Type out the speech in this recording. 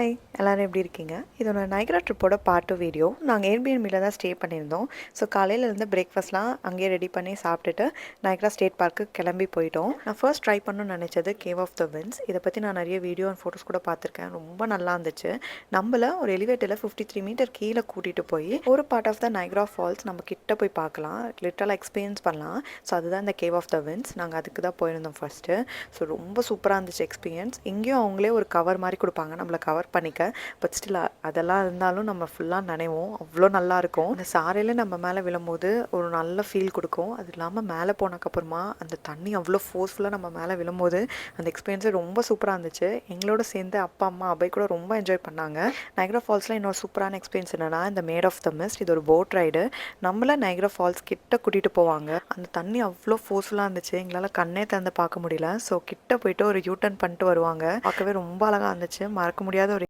Hi எல்லோரும் எப்படி இருக்கீங்க? இதோட நைக்ரா ட்ரிப்போட பார்ட் 2 வீடியோ. நாங்கள் ஏர்பிஎன்பியில் தான் ஸ்டே பண்ணியிருந்தோம். ஸோ காலையிலேருந்து பிரேக்ஃபாஸ்ட்லாம் அங்கேயே ரெடி பண்ணி சாப்பிட்டுட்டு நைக்ரா ஸ்டேட் பார்க்கு கிளம்பி போயிட்டோம். நான் ஃபர்ஸ்ட் ட்ரை பண்ணணும்னு நினச்சது கேவ் ஆஃப் த விண்ட்ஸ். இதை பற்றி நான் நிறைய வீடியோ அண்ட் ஃபோட்டோஸ் கூட பார்த்துருக்கேன். ரொம்ப நல்லா இருந்துச்சு. நம்மள ஒரு எலிவேட்டரில் 53 மீட்டர் கீழே கூட்டிகிட்டு போய் ஒரு part of the Niagara Falls நம்ம கிட்ட போய் பார்க்கலாம், லிட்டரலாக எக்ஸ்பீரியன்ஸ் பண்ணலாம். ஸோ அதுதான் இந்த கேவ் ஆஃப் த விண்ட்ஸ். நாங்கள் அதுக்கு தான் போயிருந்தோம் ஃபஸ்ட்டு. ஸோ ரொம்ப சூப்பராக இருந்துச்சு எக்ஸ்பீரியன்ஸ். இங்கேயும் அவங்களே ஒரு கவர் மாதிரி கொடுப்பாங்க நம்மளை கவர் பண்ணிக்க. பட் ஸ்டில் அதெல்லாம் இருந்தாலும் நம்ம ஃபுல்லாக நனைவோம். அவ்வளோ நல்லாயிருக்கும். அந்த சாரையில் நம்ம மேலே விழும்போது ஒரு நல்ல ஃபீல் கொடுக்கும். அது இல்லாமல் மேலே போனதுக்கப்புறமா அந்த தண்ணி அவ்வளோ ஃபோர்ஸ்ஃபுல்லாக நம்ம மேலே விழும்போது அந்த எக்ஸ்பீரியன்ஸே ரொம்ப சூப்பராக இருந்துச்சு. எங்களோட சேர்ந்து அப்பா அம்மா அபை கூட ரொம்ப என்ஜாய் பண்ணாங்க. நைக்ரா ஃபால்ஸில் இன்னொரு சூப்பரான எக்ஸ்பீரியன்ஸ் என்னென்னா இந்த மேட் ஆஃப் த மிஸ்ட். இது ஒரு போட் ரைடு. நம்மளை நைக்ரா ஃபால்ஸ் கிட்ட கூட்டிகிட்டு போவாங்க. அந்த தண்ணி அவ்வளோ ஃபோர்ஸ்ஃபுல்லாக இருந்துச்சு. எங்களால் கண்ணே திறந்து பார்க்க முடியல. ஸோ கிட்ட போயிட்டு ஒரு யூ டர்ன் பண்ணிட்டு வருவாங்க. பார்க்கவே ரொம்ப அழகாக இருந்துச்சு. மறக்க முடியாத ஒரு